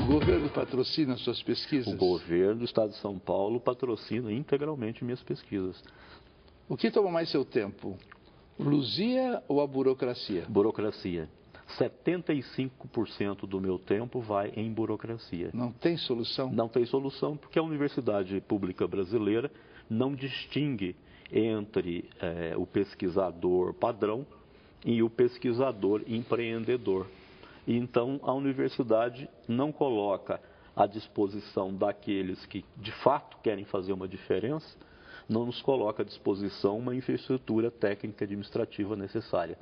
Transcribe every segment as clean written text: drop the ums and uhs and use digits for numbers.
O governo patrocina suas pesquisas? O governo do Estado de São Paulo patrocina integralmente minhas pesquisas. O que toma mais seu tempo? Luzia ou a burocracia? Burocracia. 75% do meu tempo vai em burocracia. Não tem solução? Não tem solução, porque a Universidade Pública Brasileira não distingue entre o pesquisador padrão e o pesquisador empreendedor. Então, a universidade não coloca à disposição daqueles que, de fato, querem fazer uma diferença, não nos coloca à disposição uma infraestrutura técnica e administrativa necessária.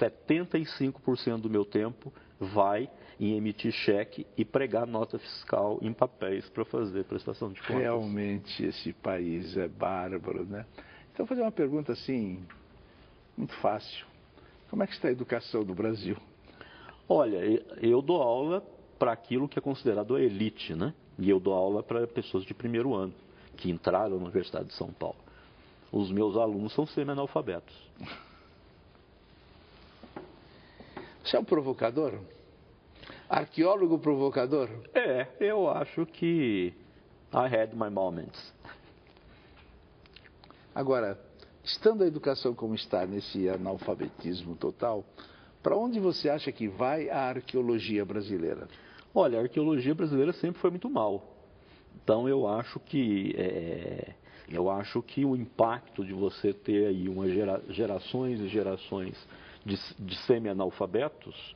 75% do meu tempo vai em emitir cheque e pregar nota fiscal em papéis para fazer prestação de contas. Realmente, esse país é bárbaro, né? Então, vou fazer uma pergunta assim, muito fácil. Como é que está a educação no Brasil? Olha, eu dou aula para aquilo que é considerado a elite, né? E eu dou aula para pessoas de primeiro ano, que entraram na Universidade de São Paulo. Os meus alunos são semi-analfabetos. Você é um provocador? Arqueólogo provocador? Eu acho que I had my moments. Agora, estando a educação como está, nesse analfabetismo total, para onde você acha que vai a arqueologia brasileira? Olha, a arqueologia brasileira sempre foi muito mal. Então eu acho que o impacto de você ter aí gerações e gerações de semi-analfabetos,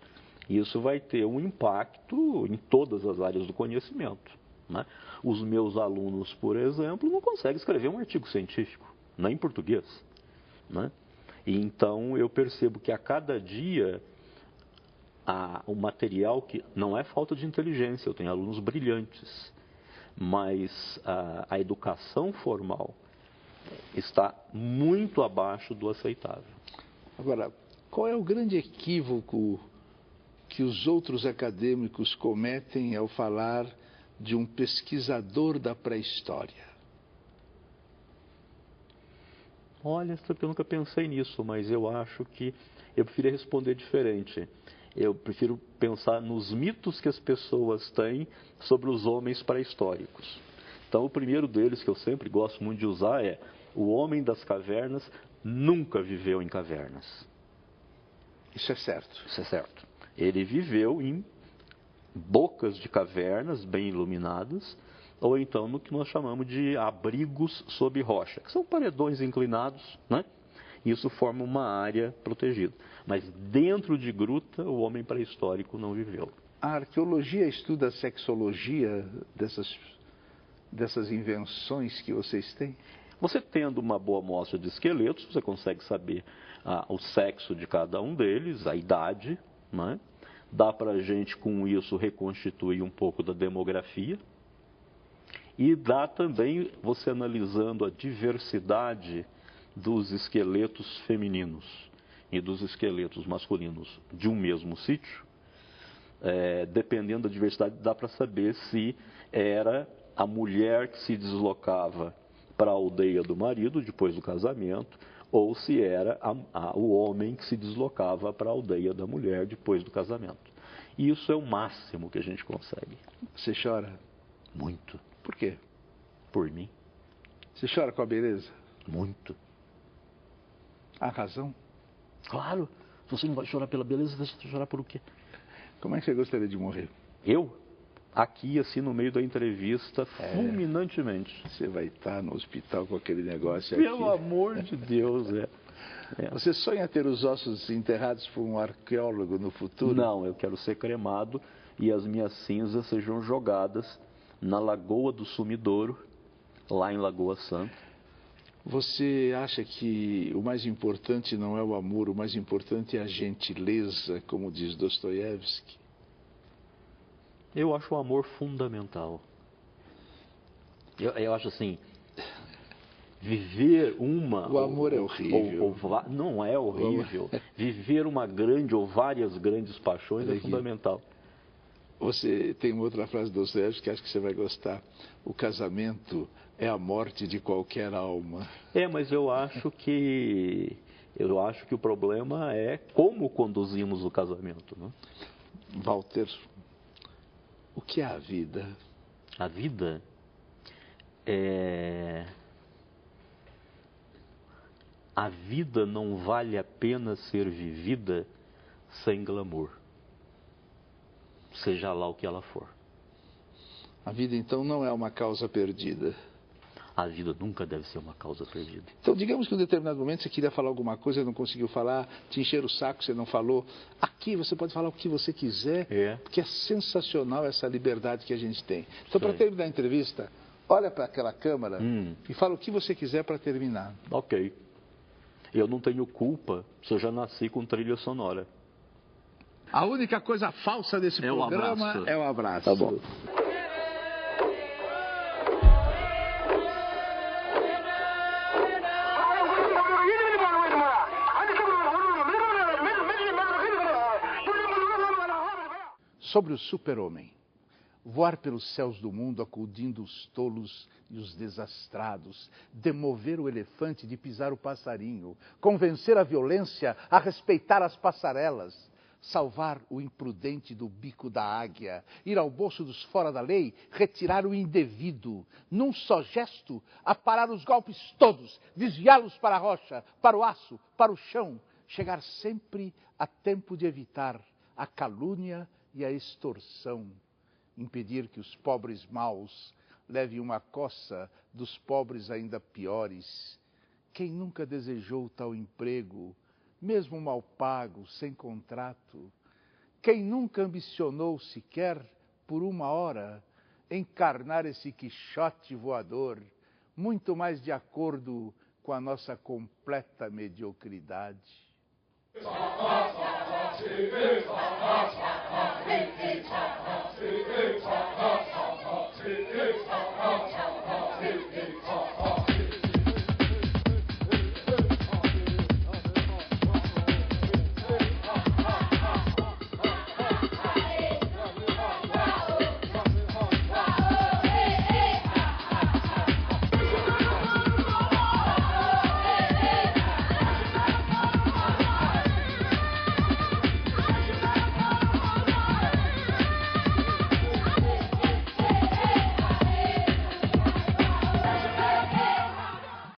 isso vai ter um impacto em todas as áreas do conhecimento, né? Os meus alunos, por exemplo, não conseguem escrever um artigo científico, nem em português, né? E então eu percebo que a cada dia o material, que não é falta de inteligência, eu tenho alunos brilhantes, mas a educação formal está muito abaixo do aceitável. Agora, qual é o grande equívoco que os outros acadêmicos cometem ao falar de um pesquisador da pré-história? Olha, eu nunca pensei nisso, mas eu acho que eu prefiro responder diferente. Eu prefiro pensar nos mitos que as pessoas têm sobre os homens pré-históricos. Então, o primeiro deles, que eu sempre gosto muito de usar, é: o homem das cavernas nunca viveu em cavernas. Isso é certo. Isso é certo. Ele viveu em bocas de cavernas bem iluminadas, ou então no que nós chamamos de abrigos sob rocha, que são paredões inclinados, né? Isso forma uma área protegida. Mas dentro de gruta, o homem pré-histórico não viveu. A arqueologia estuda a sexologia dessas invenções que vocês têm? Você tendo uma boa amostra de esqueletos, você consegue saber o sexo de cada um deles, a idade, né? Dá para a gente, com isso, reconstituir um pouco da demografia. E dá também, você analisando a diversidade dos esqueletos femininos e dos esqueletos masculinos de um mesmo sítio, dependendo da diversidade, dá para saber se era a mulher que se deslocava para a aldeia do marido depois do casamento, ou se era o homem que se deslocava para a aldeia da mulher depois do casamento. E isso é o máximo que a gente consegue. Você chora? Muito. Por quê? Por mim. Você chora com a beleza? Muito. Há razão? Claro. Se você não vai chorar pela beleza, você vai chorar por o quê? Como é que você gostaria de morrer? Eu? Aqui, assim, no meio da entrevista, fulminantemente. Você vai estar no hospital com aquele negócio aqui. Pelo amor de Deus, Você sonha ter os ossos enterrados por um arqueólogo no futuro? Não, eu quero ser cremado e as minhas cinzas sejam jogadas na Lagoa do Sumidouro, lá em Lagoa Santa. Você acha que o mais importante não é o amor, o mais importante é a gentileza, como diz Dostoiévski? Eu acho o amor fundamental. Eu acho assim, viver uma... O amor é horrível. Não é horrível. Viver uma grande ou várias grandes paixões é fundamental. Você tem uma outra frase do Dostoiévski que acho que você vai gostar. O casamento é a morte de qualquer alma. Mas eu acho que o problema é como conduzimos o casamento, né? Walter, O que é a vida? A vida é... A vida não vale a pena ser vivida sem glamour, seja lá o que ela for. A vida, então, não é uma causa perdida. A vida nunca deve ser uma causa perdida. Então, digamos que em um determinado momento você queria falar alguma coisa, não conseguiu falar, te encheram o saco, você não falou. Aqui você pode falar o que você quiser, porque é sensacional essa liberdade que a gente tem. Então, para terminar a entrevista, olha para aquela câmera e fala o que você quiser para terminar. Ok. Eu não tenho culpa se eu já nasci com trilha sonora. A única coisa falsa desse programa é o abraço. Tá bom. Sobre o super-homem. Voar pelos céus do mundo acudindo os tolos e os desastrados, demover o elefante de pisar o passarinho, convencer a violência a respeitar as passarelas, salvar o imprudente do bico da águia, ir ao bolso dos fora da lei, retirar o indevido, num só gesto, aparar os golpes todos, desviá-los para a rocha, para o aço, para o chão, chegar sempre a tempo de evitar a calúnia e a extorsão, impedir que os pobres maus levem uma coça dos pobres ainda piores. Quem nunca desejou tal emprego, mesmo mal pago, sem contrato? Quem nunca ambicionou sequer, por uma hora, encarnar esse quixote voador, muito mais de acordo com a nossa completa mediocridade?